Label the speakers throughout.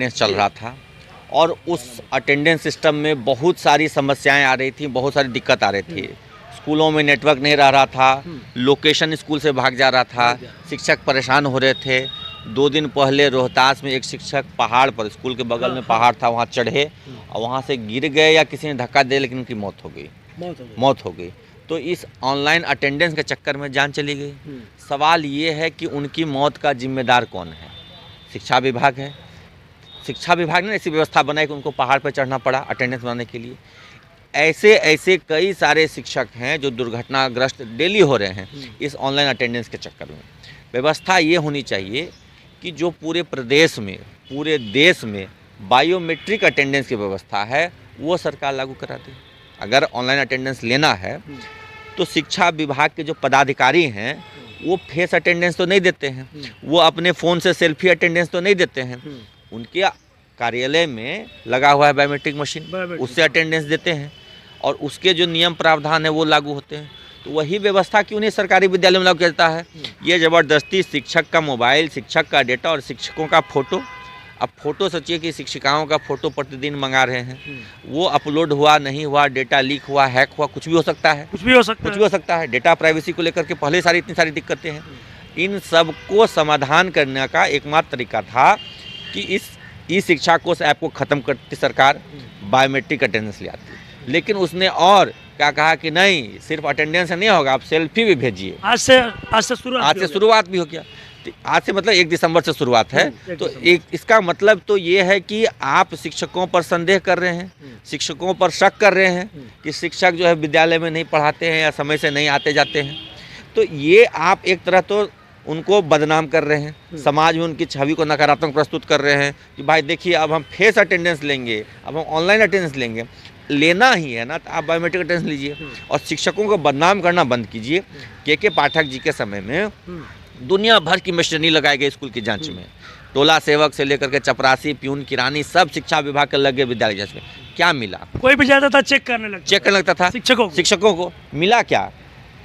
Speaker 1: Attendance चल रहा था और उस अटेंडेंस सिस्टम में बहुत सारी समस्याएं आ रही थी, बहुत सारी दिक्कत आ रही थी। स्कूलों में नेटवर्क नहीं रहा था, लोकेशन स्कूल से भाग जा रहा था, शिक्षक परेशान हो रहे थे। 2 दिन पहले रोहतास में एक शिक्षक पहाड़ पर, स्कूल के बगल में पहाड़ था, वहाँ चढ़े और वहाँ से गिर गए या किसी ने धक्का दिया, लेकिन उनकी मौत हो गई। तो इस ऑनलाइन अटेंडेंस के चक्कर में जान चली गई। सवाल ये है कि उनकी मौत का जिम्मेदार कौन है? शिक्षा विभाग है। शिक्षा विभाग ने ऐसी व्यवस्था बनाई कि उनको पहाड़ पर चढ़ना पड़ा अटेंडेंस बनाने के लिए। ऐसे कई सारे शिक्षक हैं जो दुर्घटनाग्रस्त डेली हो रहे हैं इस ऑनलाइन अटेंडेंस के चक्कर में। व्यवस्था ये होनी चाहिए कि जो पूरे प्रदेश में, पूरे देश में बायोमेट्रिक अटेंडेंस की व्यवस्था है वो सरकार लागू करा दे। अगर ऑनलाइन अटेंडेंस लेना है तो शिक्षा विभाग के जो पदाधिकारी हैं वो फेस अटेंडेंस तो नहीं देते हैं, वो अपने फ़ोन से सेल्फी अटेंडेंस तो नहीं देते हैं। उनके कार्यालय में लगा हुआ है बायोमेट्रिक मशीन, उससे अटेंडेंस देते हैं और उसके जो नियम प्रावधान है वो लागू होते हैं। तो वही व्यवस्था क्यों नहीं सरकारी विद्यालय में लागू किया जाता है? ये ज़बरदस्ती शिक्षक का मोबाइल, शिक्षक का डेटा और शिक्षकों का फ़ोटो। अब फ़ोटो सोचिए कि शिक्षिकाओं का फ़ोटो प्रतिदिन मंगा रहे हैं, वो अपलोड हुआ नहीं हुआ, डेटा लीक हुआ, हैक हुआ, कुछ भी हो सकता है। डेटा प्राइवेसी को लेकर के पहले इतनी सारी दिक्कतें हैं। इन सब को समाधान करने का एकमात्र तरीका था कि इस ई शिक्षा कोष ऐप को ख़त्म करती सरकार, बायोमेट्रिक अटेंडेंस ले आती। लेकिन उसने और क्या कहा कि नहीं, सिर्फ अटेंडेंस नहीं होगा, आप सेल्फी भी भेजिए।
Speaker 2: आज से
Speaker 1: शुरुआत भी हो गया। आज से मतलब 1 दिसंबर से शुरुआत है। तो इसका मतलब तो ये है कि आप शिक्षकों पर संदेह कर रहे हैं, शिक्षकों पर शक कर रहे हैं कि शिक्षक जो है विद्यालय में नहीं पढ़ाते हैं या समय से नहीं आते जाते हैं। तो ये आप एक तरह तो उनको बदनाम कर रहे हैं, समाज में उनकी छवि को नकारात्मक प्रस्तुत कर रहे हैं कि भाई देखिए अब हम फेस अटेंडेंस लेंगे, अब हम ऑनलाइन अटेंडेंस लेंगे। लेना ही है ना तो आप बायोमेट्रिक अटेंडेंस लीजिए और शिक्षकों को बदनाम करना बंद कीजिए। के पाठक जी के समय में दुनिया भर की मशीनरी लगाई गई स्कूल की जांच में। टोला सेवक से लेकर के चपरासी, प्यून, किरानी सब शिक्षा विभाग के लगे विद्यालय जांच में। क्या मिला?
Speaker 2: कोई भी जाता था चेक करने लगता था
Speaker 1: शिक्षकों को। मिला क्या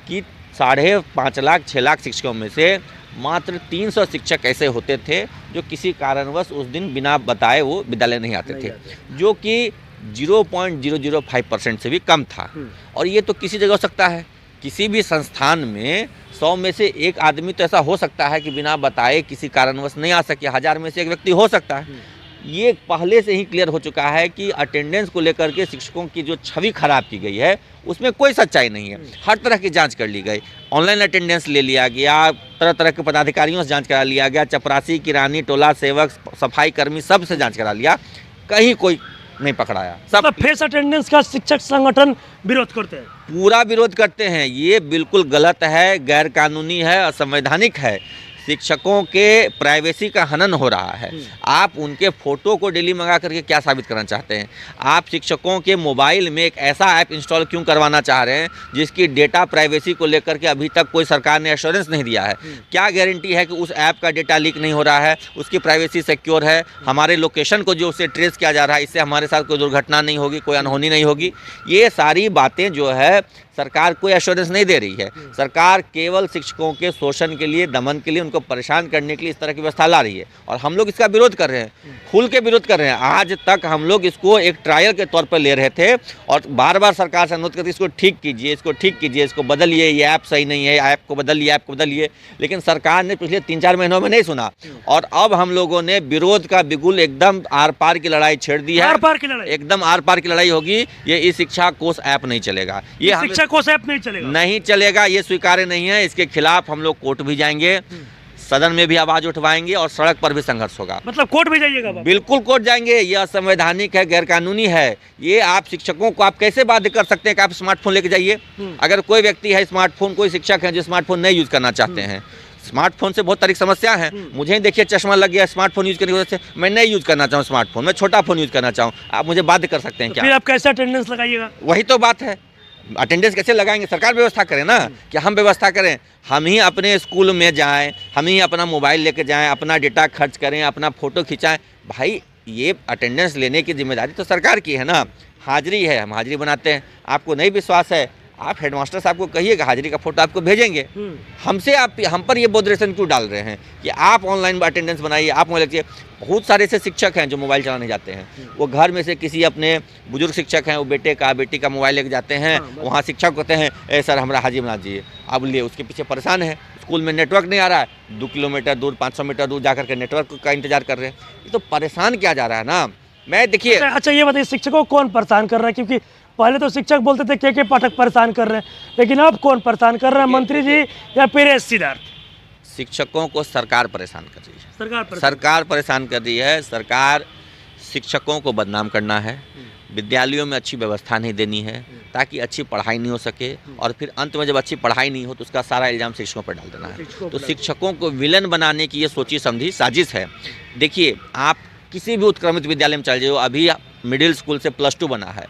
Speaker 1: कि 5.5 लाख 6 लाख शिक्षकों में से मात्र 300 शिक्षक ऐसे होते थे जो किसी कारणवश उस दिन बिना बताए वो विद्यालय नहीं आते थे, जो कि 0.005% से भी कम था। और ये तो किसी जगह हो सकता है, किसी भी संस्थान में 100 में से 1 आदमी तो ऐसा हो सकता है कि बिना बताए किसी कारणवश नहीं आ सके, 1000 में से 1 व्यक्ति हो सकता है। ये पहले से ही क्लियर हो चुका है कि अटेंडेंस को लेकर के शिक्षकों की जो छवि खराब की गई है उसमें कोई सच्चाई नहीं है। हर तरह की जांच कर ली गई, ऑनलाइन अटेंडेंस ले लिया गया, तरह तरह के पदाधिकारियों से जांच करा लिया गया, चपरासी, किरानी, टोला सेवक, सफाई कर्मी सब से जांच करा लिया, कहीं कोई नहीं पकड़ाया।
Speaker 2: सब फेस अटेंडेंस का शिक्षक संगठन विरोध करते हैं,
Speaker 1: पूरा विरोध करते हैं। ये बिल्कुल गलत है, गैर कानूनी है, असंवैधानिक है। शिक्षकों के प्राइवेसी का हनन हो रहा है। आप उनके फ़ोटो को डेली मंगा करके क्या साबित करना चाहते हैं? आप शिक्षकों के मोबाइल में एक ऐसा ऐप इंस्टॉल क्यों करवाना चाह रहे हैं जिसकी डेटा प्राइवेसी को लेकर के अभी तक कोई सरकार ने एश्योरेंस नहीं दिया है? क्या गारंटी है कि उस ऐप का डेटा लीक नहीं हो रहा है, उसकी प्राइवेसी सिक्योर है, हमारे लोकेशन को जो उसे ट्रेस किया जा रहा है, इससे हमारे साथ कोई दुर्घटना नहीं होगी, कोई अनहोनी नहीं होगी? ये सारी बातें जो है सरकार कोई एश्योरेंस नहीं दे रही है। सरकार केवल शिक्षकों के शोषण के लिए, दमन के लिए, उनको परेशान करने के लिए इस तरह की व्यवस्था ला रही है और हम लोग इसका विरोध कर रहे हैं, खुल के विरोध कर रहे हैं। आज तक हम लोग इसको एक ट्रायल के तौर पर ले रहे थे और बार बार सरकार से अनुरोध करते इसको ठीक कीजिए, इसको बदलिए, ये ऐप सही नहीं है, ऐप को बदलिए। लेकिन सरकार ने पिछले 3-4 महीनों में नहीं सुना और अब हम लोगों ने विरोध का बिगुल एकदम आर पार की लड़ाई छेड़ दी है। एकदम आर पार की लड़ाई होगी। ये ई शिक्षा कोष ऐप नहीं चलेगा, ये
Speaker 2: कोष ऐप नहीं चलेगा,
Speaker 1: ये स्वीकार्य नहीं है। इसके खिलाफ हम लोग कोर्ट भी जाएंगे, सदन में भी आवाज उठवाएंगे और सड़क पर भी संघर्ष होगा।
Speaker 2: मतलब कोर्ट भी जाइएगा?
Speaker 1: बिल्कुल कोर्ट जाएंगे। ये असंवैधानिक है, गैर कानूनी है। ये आप शिक्षकों को आप कैसे बाध्य कर सकते हैं कि आप स्मार्टफोन लेके जाइए? अगर कोई व्यक्ति है स्मार्टफोन, कोई शिक्षक है जो स्मार्टफोन नहीं यूज करना चाहते हैं, स्मार्टफोन से बहुत तरह की समस्या है। मुझे ही देखिए चश्मा लग गया स्मार्टफोन यूज करने की वजह से, मैं नहीं यूज करना चाहूँ स्मार्टफोन, मैं छोटा फोन यूज करना चाहूँ, आप मुझे बाध्य कर सकते हैं क्या?
Speaker 2: फिर आप कैसे अटेंडेंस लगाइएगा?
Speaker 1: वही तो बात है, अटेंडेंस कैसे लगाएंगे? सरकार व्यवस्था करे ना, कि हम व्यवस्था करें, हम ही अपने स्कूल में जाएं, हम ही अपना मोबाइल लेके जाएं, अपना डेटा खर्च करें, अपना फ़ोटो खिंचाएं। भाई ये अटेंडेंस लेने की जिम्मेदारी तो सरकार की है ना, हाजिरी है, हम हाजिरी बनाते हैं। आपको नहीं विश्वास है, आप हेडमास्टर साहब को कहिएगा, हाजिरी का फोटो आपको भेजेंगे। हमसे आप हम पर ये बोधरेशन क्यों डाल रहे हैं कि आप ऑनलाइन अटेंडेंस बनाइए, आप मोबाइल रखिए। बहुत सारे ऐसे शिक्षक हैं जो मोबाइल चलाने जाते हैं, वो घर में से किसी अपने बुजुर्ग शिक्षक हैं, वो बेटे का बेटी का मोबाइल लेके जाते हैं, वहाँ शिक्षक कहते हैं ए सर हमारा हाजिरी बना दीजिए, अब लिए उसके पीछे परेशान है। स्कूल में नेटवर्क नहीं आ रहा है, 2 किलोमीटर दूर 500 मीटर दूर जाकर के नेटवर्क का इंतजार कर रहे हैं। ये तो परेशान किया जा रहा है ना। मैं देखिए
Speaker 2: अच्छा ये बताइए, शिक्षकों को कौन परेशान कर रहा है? क्योंकि पहले तो शिक्षक बोलते थे के पाठक परेशान कर रहे हैं, लेकिन अब कौन परेशान कर रहे हैं, मंत्री जी या फिर एस सिद्धार्थ?
Speaker 1: शिक्षकों को सरकार परेशान कर रही है,
Speaker 2: सरकार
Speaker 1: परेशान कर रही है। सरकार शिक्षकों को बदनाम करना है, विद्यालयों में अच्छी व्यवस्था नहीं देनी है ताकि अच्छी पढ़ाई नहीं हो सके, और फिर अंत में जब अच्छी पढ़ाई नहीं हो तो उसका सारा इल्ज़ाम शिक्षकों पर डाल देना है। तो शिक्षकों को विलन बनाने की ये सोची समझी साजिश है। देखिए आप किसी भी उत्क्रमित विद्यालय में चल जाओ, अभी मिडिल स्कूल से +2 बना है,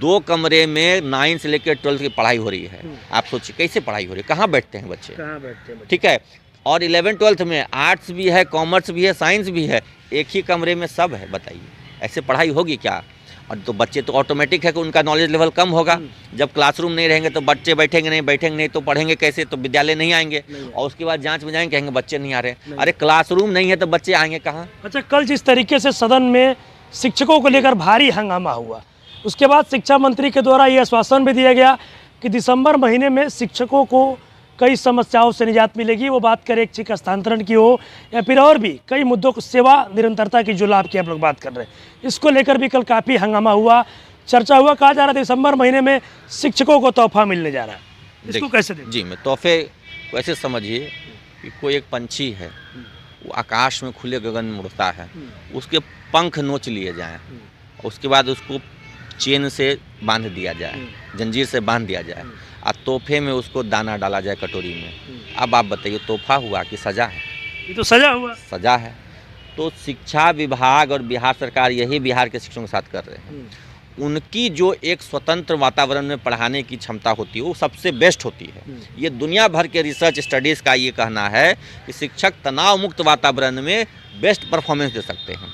Speaker 1: 2 कमरे में 9 से लेकर 12 की पढ़ाई हो रही है। आप सोचिए कैसे पढ़ाई हो रही है, कहाँ बैठते हैं बच्चे, ठीक है। और 11-12 में आर्ट्स भी है, कॉमर्स भी है, साइंस भी है, एक ही कमरे में सब है। बताइए ऐसे पढ़ाई होगी क्या? और तो बच्चे तो ऑटोमेटिक है कि उनका नॉलेज लेवल कम होगा। जब क्लासरूम नहीं रहेंगे तो बच्चे बैठेंगे नहीं तो पढ़ेंगे कैसे, तो विद्यालय नहीं आएंगे। और उसके बाद जांच में जाएंगे, कहेंगे बच्चे नहीं आ रहे। अरे क्लासरूम नहीं है तो बच्चे आएंगे कहाँ?
Speaker 2: अच्छा, कल जिस तरीके से सदन में शिक्षकों को लेकर भारी हंगामा हुआ, उसके बाद शिक्षा मंत्री के द्वारा ये आश्वासन भी दिया गया कि दिसंबर महीने में शिक्षकों को कई समस्याओं से निजात मिलेगी। वो बात करें ऐच्छिक हस्तांतरण की हो या फिर और भी कई मुद्दों को, सेवा निरंतरता की जो लाभ की आप लोग बात कर रहे हैं, इसको लेकर भी कल काफ़ी हंगामा हुआ, चर्चा हुआ। कहा जा रहा था दिसंबर महीने में शिक्षकों को तोहफा मिलने जा रहा है, इसको कैसे देखें?
Speaker 1: जी, मैं तोहफे वैसे समझिए कि कोई एक पंछी है, वो आकाश में खुले गगन में उड़ता है, उसके पंख नोच लिए जाएं, उसके बाद उसको चेन से बांध दिया जाए, जंजीर से बांध दिया जाए, और तोहफे में उसको दाना डाला जाए कटोरी में। अब आप बताइए तोहफा हुआ कि सजा है?
Speaker 2: ये तो सजा हुआ,
Speaker 1: सजा है। तो शिक्षा विभाग और बिहार सरकार यही बिहार के शिक्षकों के साथ कर रहे हैं। उनकी जो एक स्वतंत्र वातावरण में पढ़ाने की क्षमता होती है वो सबसे बेस्ट होती है। ये दुनिया भर के रिसर्च स्टडीज़ का ये कहना है कि शिक्षक तनाव मुक्त वातावरण में बेस्ट परफॉर्मेंस दे सकते हैं।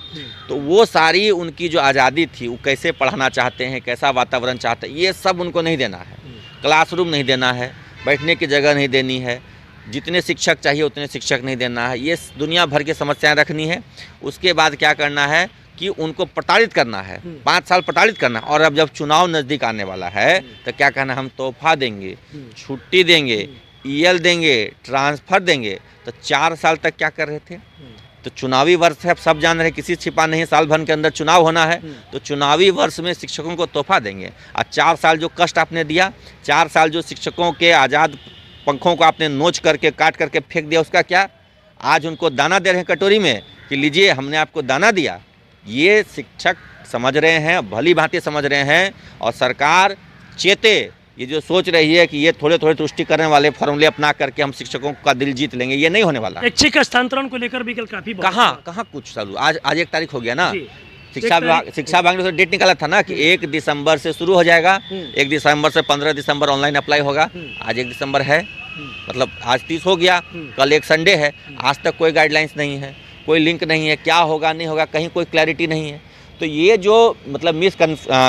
Speaker 1: तो वो सारी उनकी जो आज़ादी थी, वो कैसे पढ़ाना चाहते हैं, कैसा वातावरण चाहते हैं, ये सब उनको नहीं देना है। क्लासरूम नहीं देना है, बैठने की जगह नहीं देनी है, जितने शिक्षक चाहिए उतने शिक्षक नहीं देना है, ये दुनिया भर की समस्याएं रखनी है। उसके बाद क्या करना है कि उनको प्रताड़ित करना है, 5 साल प्रताड़ित करना। और अब जब चुनाव नज़दीक आने वाला है तो क्या कहना, हम तोहफा देंगे, छुट्टी देंगे, ईएल देंगे, ट्रांसफ़र देंगे। तो 4 साल तक क्या कर रहे थे? तो चुनावी वर्ष है, सब जान रहे हैं, किसी छिपा नहीं, साल भर के अंदर चुनाव होना है। तो चुनावी वर्ष में शिक्षकों को तोहफा देंगे। और 4 साल जो कष्ट आपने दिया, 4 साल जो शिक्षकों के आज़ाद पंखों को आपने नोच करके काट करके फेंक दिया, उसका क्या? आज उनको दाना दे रहे हैं कटोरी में कि लीजिए हमने आपको दाना दिया। ये शिक्षक समझ रहे हैं, भली भांति समझ रहे हैं। और सरकार चेते, ये जो सोच रही है कि ये थोड़े थोड़े तुष्टिकरण वाले फॉर्मूले अपना करके हम शिक्षकों का दिल जीत लेंगे, ये नहीं होने वाला।
Speaker 2: ऐच्छिक हस्तांतरण को लेकर भी कल काफी
Speaker 1: कहाँ कुछ चालू, आज 1 तारीख हो गया ना। शिक्षा विभाग ने तो डेट निकाला था ना कि 1 दिसंबर से शुरू हो जाएगा, 1 दिसंबर से 15 दिसंबर ऑनलाइन अप्लाई होगा। आज 1 दिसंबर है, मतलब आज 30 हो गया, कल एक संडे है। आज तक कोई गाइडलाइंस नहीं है, कोई लिंक नहीं है, क्या होगा नहीं होगा, कहीं कोई क्लैरिटी नहीं है। तो ये जो मतलब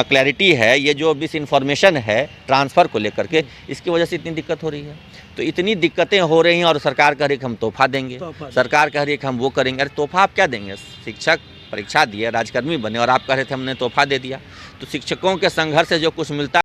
Speaker 1: क्लैरिटी है, ये जो मिस इन्फॉर्मेशन है ट्रांसफ़र को लेकर के, इसकी वजह से इतनी दिक्कत हो रही है। तो इतनी दिक्कतें हो रही हैं और सरकार कह रही है कि हम तोहफा देंगे, सरकार कह रही है कि हम वो करेंगे। अरे तोहफा आप क्या देंगे? शिक्षक परीक्षा दिए, राजकर्मी बने, और आप कह रहे थे हमने तोहफा दे दिया। तो शिक्षकों के संघर्ष से जो कुछ मिलता